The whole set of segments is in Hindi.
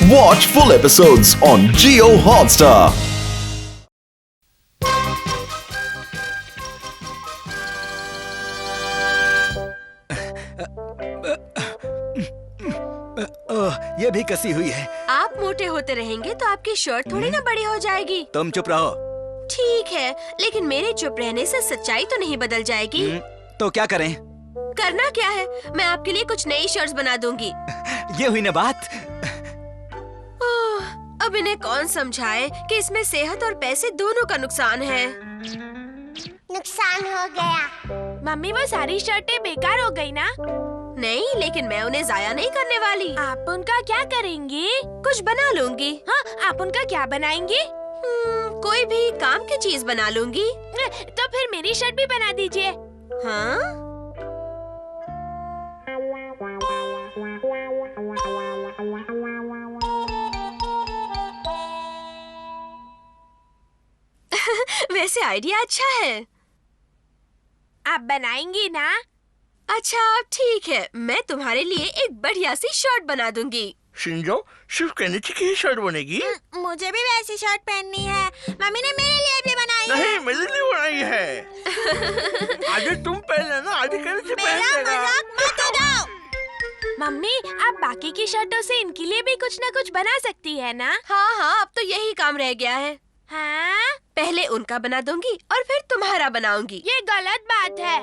Watch full episodes on Jio Hotstar. ये भी कसी हुई है। आप मोटे होते रहेंगे तो आपकी शर्ट थोड़ी ना बड़ी हो जाएगी। तुम चुप रहो। ठीक है, लेकिन मेरे चुप रहने से सच्चाई तो नहीं बदल जाएगी। तो क्या करें? करना क्या है, मैं आपके लिए कुछ नई शर्ट्स बना दूंगी। ये हुई ना बात। अब इन्हें कौन समझाए कि इसमें सेहत और पैसे दोनों का नुकसान है। नुकसान हो गया। मम्मी वो सारी शर्टें बेकार हो गई ना? नहीं, लेकिन मैं उन्हें जाया नहीं करने वाली। आप उनका क्या करेंगी? कुछ बना लूंगी। हाँ, आप उनका क्या बनाएंगी? कोई भी काम की चीज बना लूंगी। तो फिर मेरी शर्ट भी बना दीजिए। हाँ? वैसे आइडिया अच्छा है। आप बनाएंगी ना? अच्छा ठीक है, मैं तुम्हारे लिए एक बढ़िया सी शर्ट बना दूंगी। शिंजो, सिर्फ केनिची की ही शर्ट बनेगी? मुझे भी वैसी शर्ट पहननी है। मम्मी ने मेरे लिए भी बनाई है। नहीं, मेरे लिए बनाई है। आज तुम पहन लेना, आज केनिची पहन लेगा। मजाक मत उड़ाओ। मम्मी, आप बाकी की शर्टों से इनके लिए भी कुछ न कुछ बना सकती है ना? हाँ, अब तो यही काम रह गया है। हाँ? पहले उनका बना दूंगी और फिर तुम्हारा बनाऊंगी। ये गलत बात है।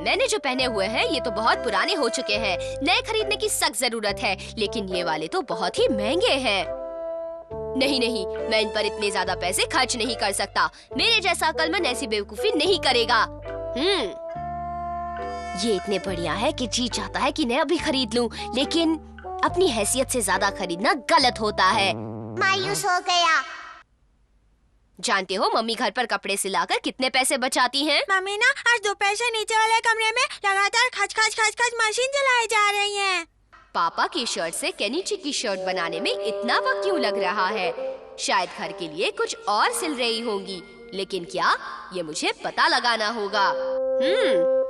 मैंने जो पहने हुए हैं ये तो बहुत पुराने हो चुके हैं। नए खरीदने की सख्त जरूरत है, लेकिन ये वाले तो बहुत ही महंगे हैं। नहीं, मैं इन पर इतने ज्यादा पैसे खर्च नहीं कर सकता। मेरे जैसा अक्लमंद ऐसी बेवकूफी नहीं करेगा। ये इतने बढ़िया है कि जी चाहता है कि मैं अभी खरीद लूं, लेकिन अपनी हैसियत से ज्यादा खरीदना गलत होता है। मायूस हो गया। जानते हो मम्मी घर पर कपड़े सिलाकर कितने पैसे बचाती हैं? मम्मी ना आज दोपहर से नीचे वाले कमरे में लगातार खच खच मशीन चलाई जा रही हैं। पापा की शर्ट से केनिची की शर्ट बनाने में इतना वक्त क्यों लग रहा है? शायद घर के लिए कुछ और सिल रही होंगी, लेकिन क्या, ये मुझे पता लगाना होगा।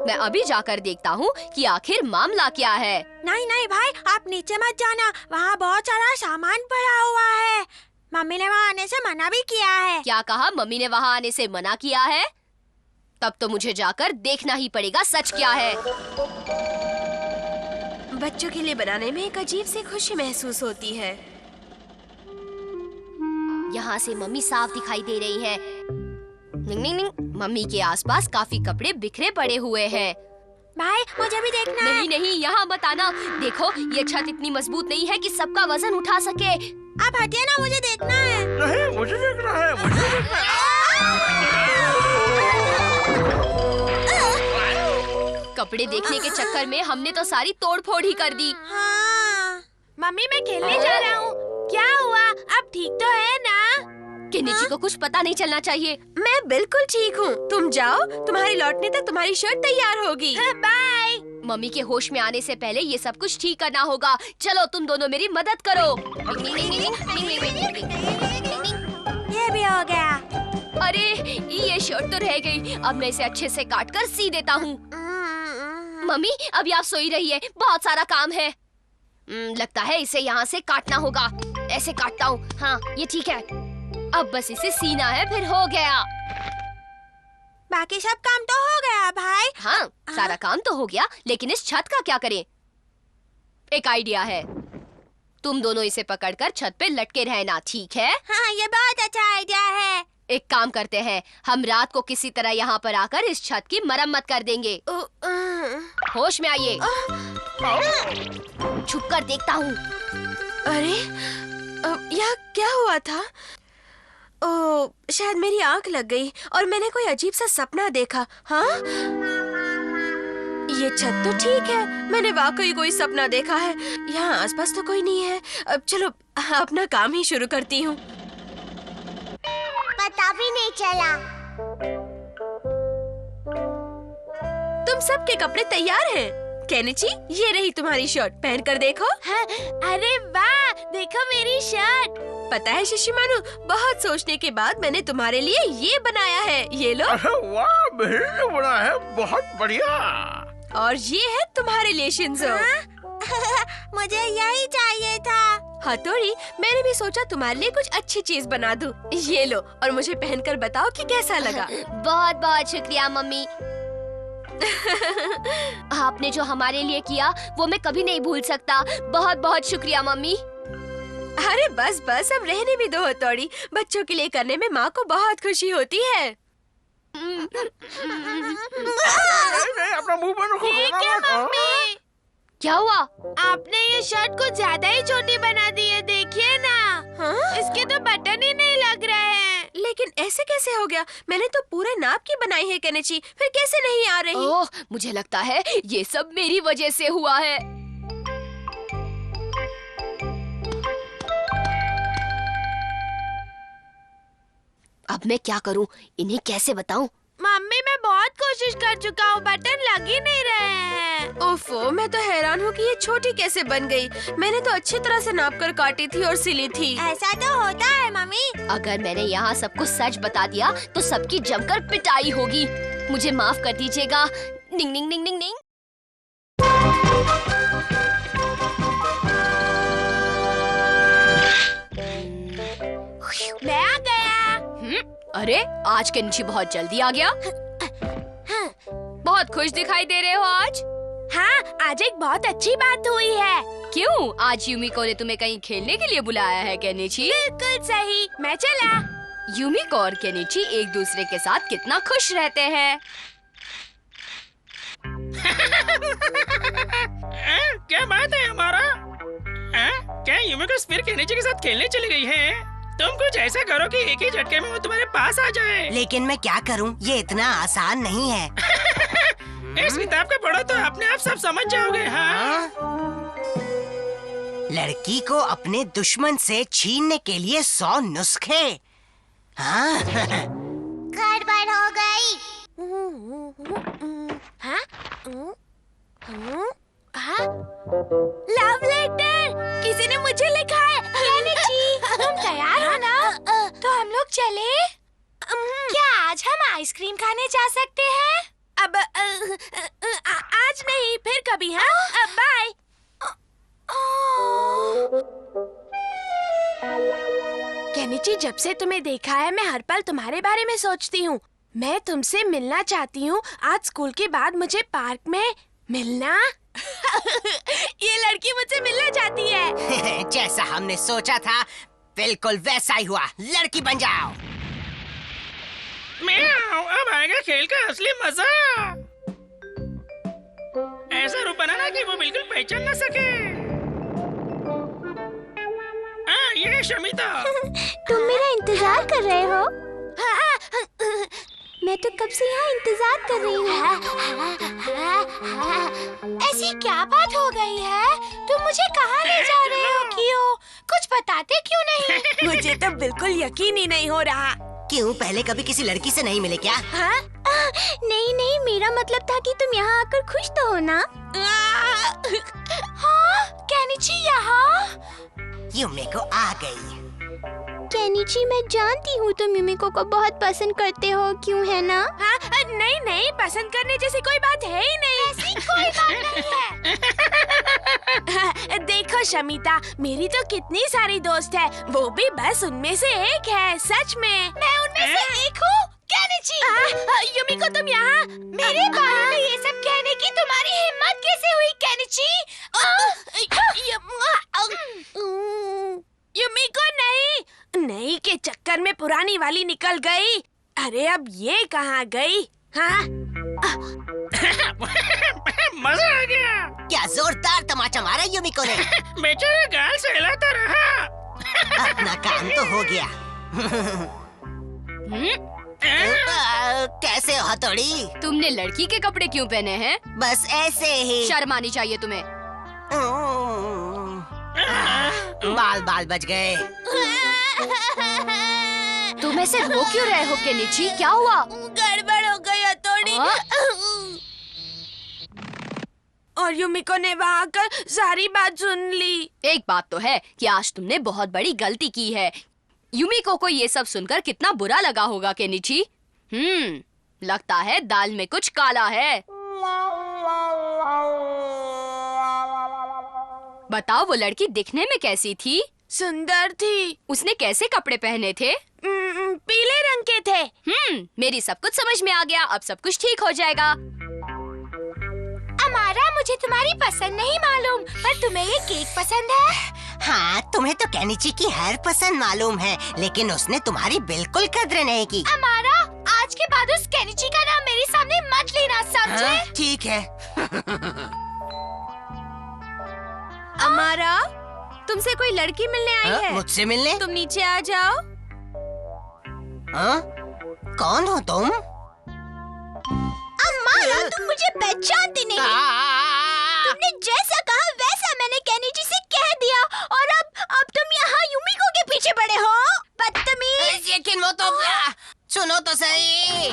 मैं अभी जाकर देखता हूँ कि आखिर मामला क्या है। नहीं भाई, आप नीचे मत जाना, वहाँ बहुत सारा सामान पड़ा हुआ है। मम्मी ने वहाँ आने से मना भी किया है। क्या कहा? मम्मी ने वहाँ आने से मना किया है? तब तो मुझे जाकर देखना ही पड़ेगा सच क्या है। बच्चों के लिए बनाने में एक अजीब सी खुशी महसूस होती है। यहाँ से मम्मी साफ दिखाई दे रही है। नहीं, मम्मी के आसपास काफी कपड़े बिखरे पड़े हुए हैं। भाई मुझे भी देखना है। नहीं, यहाँ मत आना। देखो, ये छत इतनी मजबूत नहीं है कि सबका वजन उठा सके। आप हटिए ना, मुझे देखना है। नहीं, मुझे देखना है, मुझे देखना है। कपड़े देखने के चक्कर में हमने तो सारी तोड़-फोड़ ही कर दी। हाँ। मम्मी, मैं खेलने जा रहा हूँ। क्या हुआ? अब ठीक तो है ना? केनिची को कुछ पता नहीं चलना चाहिए। मैं बिल्कुल ठीक हूँ, तुम जाओ, तुम्हारी लौटने तक तुम्हारी शर्ट तैयार होगी। बाय। मम्मी के होश में आने से पहले ये सब कुछ ठीक करना होगा। चलो तुम दोनों मेरी मदद करो। ये भी हो गया। अरे, ये शर्ट तो रह गई। अब मैं इसे अच्छे से काट कर सी देता हूँ। मम्मी, अभी आप सोई रही है, बहुत सारा काम है। लगता है इसे यहाँ से काटना होगा। ऐसे काटता हूँ। हाँ, ये ठीक है। अब बस इसे सीना है, फिर हो गया। बाकी सब काम तो हो गया भाई। हाँ, सारा काम तो हो गया, लेकिन इस छत का क्या करें? एक आइडिया है। तुम दोनों इसे पकड़कर छत पे लटके रहना, ठीक है? हाँ, ये बहुत अच्छा आइडिया है। एक काम करते हैं, हम रात को किसी तरह यहाँ पर आकर इस छत की मरम्मत कर देंगे। होश में आइए। छुप कर देखता हूँ। अरे, यहाँ क्या हुआ था? ओह, शायद मेरी आंख लग गई और मैंने कोई अजीब सा सपना देखा। हाँ, ये छत तो ठीक है, मैंने वाकई कोई सपना देखा है। यहाँ आसपास तो कोई नहीं है। अब चलो अपना काम ही शुरू करती हूँ। पता भी नहीं चला। तुम सबके कपड़े तैयार हैं। केनिची, ये रही तुम्हारी शर्ट, पहन कर देखो। हाँ, अरे वाह, देखो मेरी शर्ट। पता है शिशिमारू, बहुत सोचने के बाद मैंने तुम्हारे लिए ये बनाया है। ये लो। अरे वाह, बेहद बड़ा है, बहुत बढ़िया। और ये है तुम्हारे लिए शिंजो। मुझे यही चाहिए था। हथौड़ी, मैंने भी सोचा तुम्हारे लिए कुछ अच्छी चीज बना दूं। ये लो, और मुझे पहनकर बताओ कि कैसा लगा। बहुत बहुत शुक्रिया मम्मी। आपने जो हमारे लिए किया वो मैं कभी नहीं भूल सकता। बहुत बहुत शुक्रिया मम्मी। अरे बस बस, अब रहने भी दो हथौड़ी। बच्चों के लिए करने में माँ को बहुत खुशी होती है। नहीं, अपना मुंह बंद रखो। ठीक है मम्मी। क्या हुआ? आपने ये शर्ट कुछ ज्यादा ही छोटी बना दी है, देखिए ना। हाँ? इसके तो बटन ही नहीं लग रहे हैं। लेकिन ऐसे कैसे हो गया? मैंने तो पूरे नाप की बनाई है केनिची, फिर कैसे नहीं आ रही? ओह, मुझे लगता है ये सब मेरी वजह से हुआ है। अब मैं क्या करूं? इन्हें कैसे बताऊं? मम्मी, मैं बहुत कोशिश कर चुका हूँ, बटन लग ही नहीं रहे हैं। ओफो, मैं तो हैरान हूँ कि ये छोटी कैसे बन गई। मैंने तो अच्छी तरह से नाप कर काटी थी और सिली थी। ऐसा तो होता है मम्मी। अगर मैंने यहाँ सबको सच बता दिया तो सबकी जमकर पिटाई होगी। मुझे माफ कर दीजिएगा। निंग निंग निंग निंग निंग। मैं आ गया। अरे, आज केनिची बहुत जल्दी आ गया। बहुत खुश दिखाई दे रहे हो आज। हाँ, आज एक बहुत अच्छी बात हुई है। क्यों? आज यूमिको ने तुम्हें कहीं खेलने के लिए बुलाया है केनिची? बिल्कुल सही, मैं चला। यूमिको और केनिची एक दूसरे के साथ कितना खुश रहते हैं। क्या बात है हमारा? क्या यूमिको फिर केनिची के साथ खेलने चली गई है? तुम कुछ ऐसा करो कि एक ही झटके में वो तुम्हारे पास आ जाए। लेकिन मैं क्या करूं? ये इतना आसान नहीं है। इस किताब का पढ़ो तो अपने आप सब समझ जाओगे। हाँ? लड़की को अपने दुश्मन से छीनने के लिए 100 नुस्खे। हाँ? गड़बड़ हो गई। लव लेटर किसी ने मुझे लिखा है। केनिची, तुम तैयार हो ना? तो हम लोग चले? क्या आज हम आइसक्रीम खाने जा सकते हैं? अब आज नहीं, फिर कभी। हाँ, बाय। केनिची, जब से तुम्हें देखा है मैं हर पल तुम्हारे बारे में सोचती हूँ। मैं तुमसे मिलना चाहती हूँ। आज स्कूल के बाद मुझे पार्क में मिलना। ये लड़की मुझसे मिलना चाहती है। जैसा हमने सोचा था बिल्कुल वैसा ही हुआ। लड़की बन जाओ। अब आएगा खेल का असली मजा। ऐसा रूप बनाना कि वो बिल्कुल पहचान न सके। ये शमिता। तुम मेरा इंतजार कर रहे हो? मैं तो कब से यहाँ इंतजार कर रही हूँ। ऐसी क्या बात हो गई है? तुम मुझे कहाँ ले जा रहे हो? क्यों? कुछ बताते क्यों नहीं? मुझे तो बिल्कुल यकीन ही नहीं हो रहा। क्यों, पहले कभी किसी लड़की से नहीं मिले क्या? नहीं नहीं, मेरा मतलब था कि तुम यहाँ आकर खुश तो हो ना? हाँ, केनिची यहाँ? यूमिको आ गई। केनिची, मैं जानती हूँ तुम यूमिको को बहुत पसंद करते हो, क्यों है ना? हाँ, नहीं नहीं, पसंद करने जैसी कोई बात है ही नहीं। ऐसी कोई बात नहीं है। देखो शमिता, मेरी तो कितनी सारी दोस्त है, वो भी बस उनमें से एक है। सच में मैं उनमें से एक हूँ। केनिची, यूमिको, तुम यहाँ मेरे बारे में ये सब कहने की तुम्हारी हिम्मत कैसे हुई? केनिची, यूमिको, नहीं के चक्कर में पुरानी वाली निकल गई। अरे अब ये कहाँ गई? हाँ? मजा आ गया। क्या जोरदार तमाचा मारा यूमिको ने। बेचारा गाल सहलाता रहा। अपना काम तो हो गया। कैसे हो हथौड़ी? तुमने लड़की के कपड़े क्यों पहने हैं? बस ऐसे ही। शर्म आनी चाहिए तुम्हें। बाल बाल बच गए। तुम ऐसे रो क्यों रहे हो केनिची? क्या हुआ? गड़बड़ हो गई हथौड़ी। और और युमिको ने वहाँ कर सारी बात सुन ली। एक बात तो है कि आज तुमने बहुत बड़ी गलती की है। युमिको को ये सब सुनकर कितना बुरा लगा होगा केनिची। लगता है दाल में कुछ काला है। बताओ, वो लड़की दिखने में कैसी थी? सुंदर थी। उसने कैसे कपड़े पहने थे? पीले रंग के थे। मेरी सब कुछ समझ में आ गया। अब सब कुछ ठीक हो जाएगा। अमारा, मुझे तुम्हारी पसंद नहीं मालूम, पर तुम्हें ये केक पसंद है? हाँ, तुम्हें तो केनिची की हर पसंद मालूम है, लेकिन उसने तुम्हारी बिल्कुल कद्र नहीं की। अमारा, आज के बाद उस केनिची का नाम मेरे सामने मत लेना, समझे? हाँ, ठीक है। अमारा, तुमसे कोई लड़की मिलने आई है। मुझसे मिलने? तुम नीचे आ जाओ। हाँ? कौन हो तुम? अमारा, तुम मुझे पहचानती नहीं। तुमने जैसा कहा वैसा मैंने केनिची से कह दिया, और अब तुम यहाँ युमिको के पीछे पड़े हो। बदतमीज। लेकिन वो तो सुनो तो सही।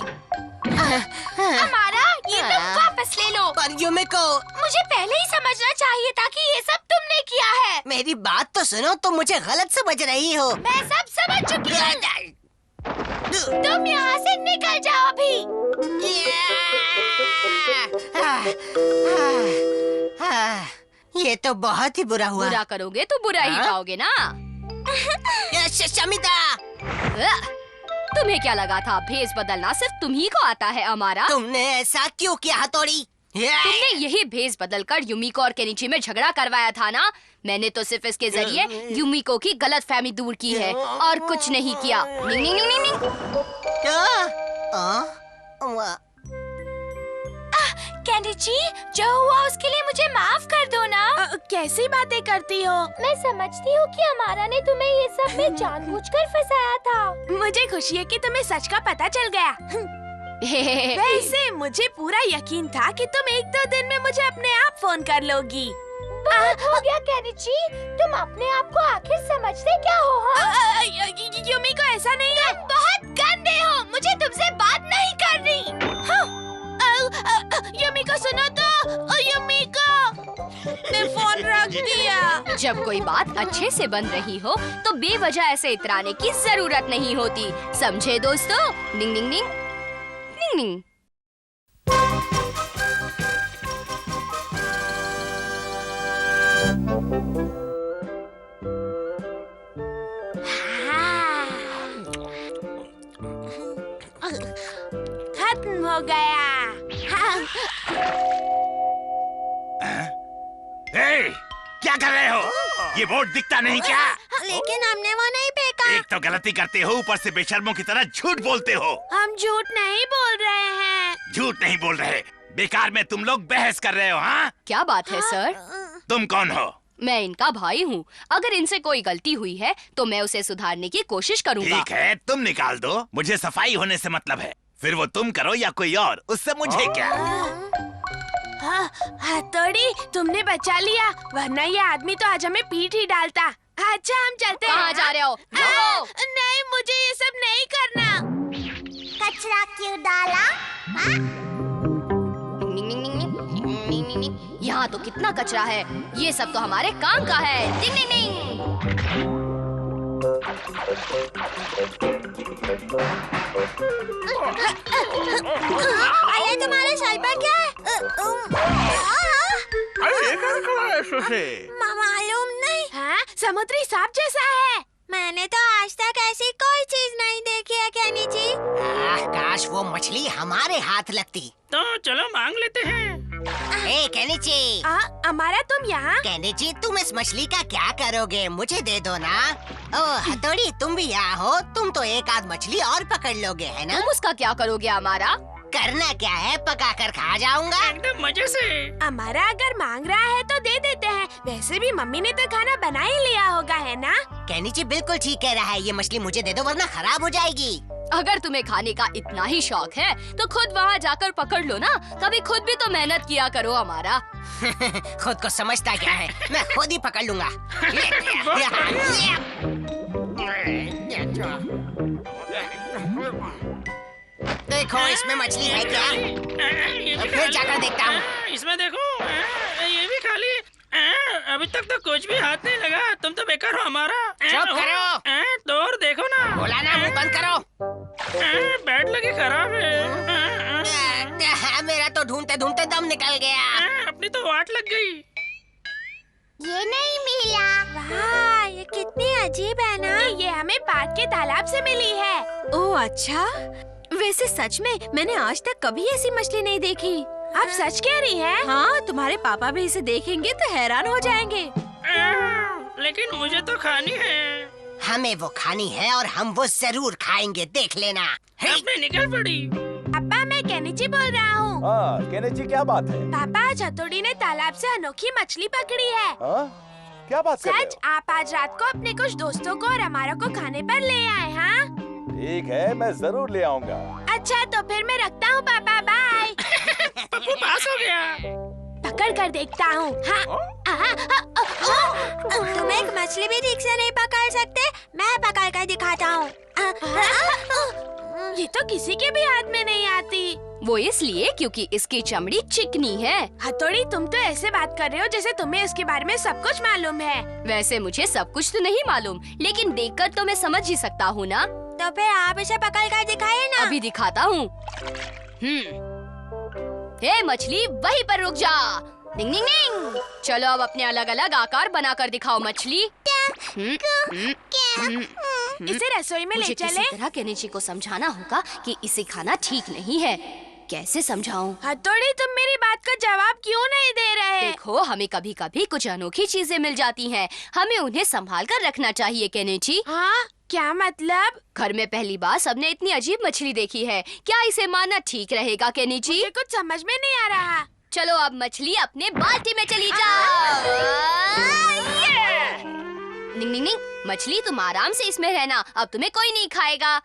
अमारा, ये तुम वापस ले लो। पर युमिको, मुझे पहले ही समझना चाहिए था कि ये सब तुमने किया है। मेरी बात तो सुनो, तुम मुझे गलत समझ रही हो। मैं सब समझ चुकी हूँ। तुम यहाँ से निकल जाओ अभी। ये तो बहुत ही बुरा हुआ। बुरा करोगे तो बुरा ही पाओगे ना। शमिता, तुम्हें क्या लगा था भेष बदलना सिर्फ तुम्ही को आता है अमारा? तुमने ऐसा क्यों किया हथौड़ी? तुमने यही भेष बदलकर युमिको और केनिची में झगड़ा करवाया था ना। मैंने तो सिर्फ इसके जरिए युमिको की गलतफहमी दूर की है और कुछ नहीं किया। निंग निंग निंग निंग। केनिची, जो हुआ उसके लिए मुझे माफ कर दो ना। कैसी बातें करती हो? मैं समझती हूँ कि अमारा ने तुम्हें ये सब में जानबूझकर फंसाया था। मुझे खुशी है कि तुम्हें सच का पता चल गया। वैसे मुझे पूरा यकीन था कि तुम 1-2 दिन में मुझे अपने आप फोन कर लोगी। बहुत हो गया केनिची, तुम अपने आप को आखिर समझते क्या हो? हाँ? युमिको, ऐसा नहीं है। तुम बहुत गंदे हो, मुझे तुमसे बात नहीं करनी। युमिको, सुनो तो। युमिको ने फोन रख दिया। जब कोई बात अच्छे से बन रही हो तो बेवजह ऐसे इतराने की जरूरत नहीं होती, समझे दोस्तों? निंग निंग निंग निंग निंग। खत्म हो गया। क्या कर रहे हो? ये बोर्ड दिखता नहीं क्या? लेकिन हमने वो नहीं फेंका। एक तो गलती करते हो, ऊपर से बेशर्मों की तरह झूठ बोलते हो। हम झूठ नहीं बोल रहे हैं। झूठ नहीं बोल रहे, बेकार में तुम लोग बहस कर रहे हो। हाँ, क्या बात है सर? तुम कौन हो? मैं इनका भाई हूँ। अगर इनसे कोई गलती हुई है तो मैं उसे सुधारने की कोशिश करूँगा। ठीक है, तुम निकाल दो, मुझे सफाई होने से मतलब है। फिर वो तुम करो या कोई और, उससे मुझे क्या। हथौड़ी, तुमने बचा लिया, वरना ये आदमी तो आज हमें पीट ही डालता। अच्छा, हम चलते हैं। कहाँ जा रहे हो? नहीं, मुझे ये सब नहीं करना। कचरा क्यों डाला? यहाँ तो कितना कचरा है। ये सब तो हमारे काम का है। डिंग डिंग डिंग। अरे तुम्हारे सर पर क्या है? अरे कैसे? मालूम नहीं। हाँ, समुद्री सांप जैसा है। मैंने तो आज तक ऐसी कोई चीज नहीं देखी है केनिची। काश वो मछली हमारे हाथ लगती। तो चलो मांग लेते हैं। ए केनिची, हमारा तुम यहाँ? केनिची, तुम इस मछली का क्या करोगे? मुझे दे दो ना। ओ हथौड़ी, तुम भी यहाँ हो, तुम तो एक आध मछली और पकड़ लोगे, है ना? तुम उसका क्या करोगे हमारा? करना क्या है, पका कर खा जाऊंगा। एकदम मजे से। हमारा अगर मांग रहा है तो दे देते हैं। वैसे भी मम्मी ने तो खाना बना ही लिया होगा, है ना? केनिची बिल्कुल ठीक कह रहा है, ये मछली मुझे दे दो वरना खराब हो जाएगी। अगर तुम्हें खाने का इतना ही शौक है तो खुद वहाँ जाकर पकड़ लो ना। कभी खुद भी तो मेहनत किया करो हमारा। खुद को समझता क्या है, मैं खुद ही पकड़ लूंगा। देखो इसमें मछली है क्या? फिर जाकर देखता हूँ। इसमें देखो, ये भी खाली। अभी तक तो कुछ भी हाथ नहीं लगा। तुम तो बेकार हो हमारा। चुप करो। तो और देखो ना। बोला ना, मुंह बंद करो। बैट लगी खराब है। मेरा तो ढूंढते ढूंढते दम निकल गया। अपनी तो वाट लग गई। ये नहीं मिला। वाह, ये कितनी अजीब है ना। ये हमें पार्क के तालाब से मिली है। ओह अच्छा, वैसे सच में मैंने आज तक कभी ऐसी मछली नहीं देखी। आप सच कह रही हैं? हाँ, तुम्हारे पापा भी इसे देखेंगे तो हैरान हो जाएंगे। लेकिन मुझे तो खानी है। हमें वो खानी है और हम वो जरूर खाएंगे, देख लेना। अपने निकल पड़ी। पापा, मैं केनिची बोल रहा हूँ। हाँ, केनेची क्या बात है? पापा, आज हथौड़ी ने तालाब से अनोखी मछली पकड़ी है। हाँ? क्या बात कर रहे सच, आप आज रात को अपने कुछ दोस्तों को और हमारा को खाने पर ले आए। हाँ हो? ठीक है, मैं जरूर ले आऊंगा। अच्छा, तो फिर मैं रखता हूँ पापा, बाय। पप्पू पास हो गया। पकड़ कर देखता हूँ। हाँ। तुम एक मछली भी ठीक से नहीं पकड़ सकते, मैं पकड़ कर दिखाता हूँ। ये तो किसी के भी हाथ में नहीं आती। वो इसलिए क्योंकि इसकी चमड़ी चिकनी है। हथौड़ी, तुम तो ऐसे बात कर रहे हो जैसे तुम्हें इसके बारे में सब कुछ मालूम है। वैसे मुझे सब कुछ तो नहीं मालूम, लेकिन देखकर तो मैं समझ ही सकता हूँ ना। तो फिर आप इसे पकड़ कर दिखाइए ना। अभी दिखाता हूँ। हे मछली, वहीं पर रुक जा। डिंग डिंग डिंग। चलो अब अपने अलग अलग आकार बनाकर दिखाओ मछली। इसे रसोई में ले मुझे चले। किसी तरह केनिची को समझाना होगा कि इसे खाना ठीक नहीं है। कैसे समझाऊं? हथौड़ी, तुम मेरी बात का जवाब क्यों नहीं दे रहे? देखो, हमें कभी कभी कुछ अनोखी चीजें मिल जाती हैं। हमें उन्हें संभाल कर रखना चाहिए केनिची। हाँ, क्या मतलब? घर में पहली बार सबने इतनी अजीब मछली देखी है। क्या इसे मानना ठीक रहेगा केनिची? मुझे कुछ समझ में नहीं आ रहा। चलो अब मछली अपने बाल्टी में चली जाओ। निंग निंग निंग, मछली तुम आराम से इसमें रहना, अब तुम्हें कोई नहीं खाएगा।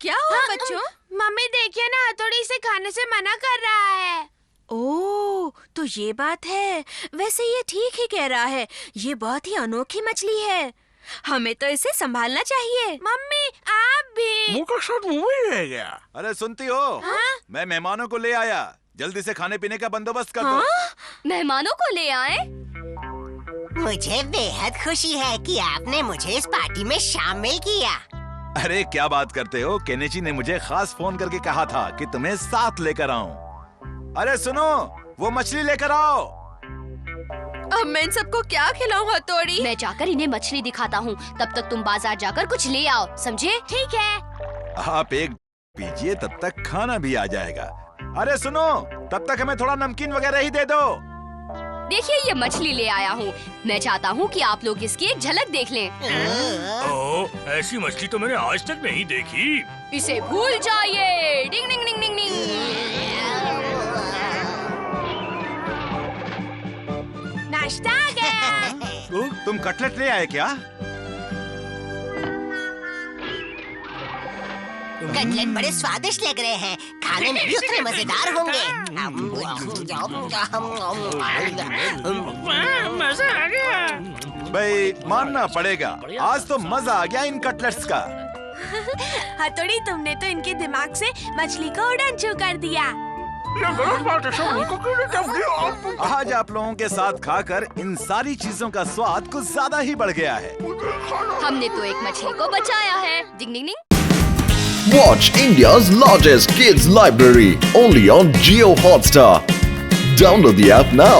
क्या हुआ बच्चों? मम्मी देखिए ना, हथौड़ी इसे खाने से मना कर रहा है। ओह, तो ये बात है। वैसे ये ठीक ही कह रहा है। ये बहुत ही अनोखी मछली है, हमें तो इसे संभालना चाहिए। मम्मी, आप भी। मुंह का स्वाद मुंह में रह गया। अरे सुनती हो? मैं मेहमानों को ले आया, जल्दी से खाने पीने का बंदोबस्त कर दो। मेहमानों को ले आए? मुझे बेहद खुशी है कि आपने मुझे इस पार्टी में शामिल किया। अरे क्या बात करते हो, केनेची ने मुझे खास फोन करके कहा था कि तुम्हें साथ लेकर आऊं। अरे सुनो, वो मछली लेकर आओ। अब मैं इन सबको क्या खिलाऊं हथौड़ी? मैं जाकर इन्हें मछली दिखाता हूँ, तब तक तुम बाजार जाकर कुछ ले आओ, समझे? ठीक है। आप एक पीजिए, तब तक खाना भी आ जाएगा। अरे सुनो, तब तक हमें थोड़ा नमकीन वगैरह ही दे दो। देखिए, ये मछली ले आया हूँ। मैं चाहता हूँ कि आप लोग इसकी एक झलक देख लें। ओह, ऐसी मछली तो मैंने आज तक नहीं देखी। इसे भूल जाइए। डिंग डिंग डिंग डिंग डिंग। नाश्ता आ गया। तुम कटलेट ले आए क्या? कटलेट बड़े स्वादिष्ट लग रहे हैं, खाने में भी उतने मजेदार होंगे। मजा आ गया। भाई मानना पड़ेगा, आज तो मजा आ गया इन कटलेट्स का। हथौड़ी, तुमने तो इनके दिमाग से मछली को उड़न छू कर दिया। आज आप लोगों के साथ खाकर इन सारी चीजों का स्वाद कुछ ज्यादा ही बढ़ गया है। हमने तो एक मछली को बचाया है। डिंग डिंग डिंग। Watch India's largest kids library only on Jio Hotstar. Download the app now.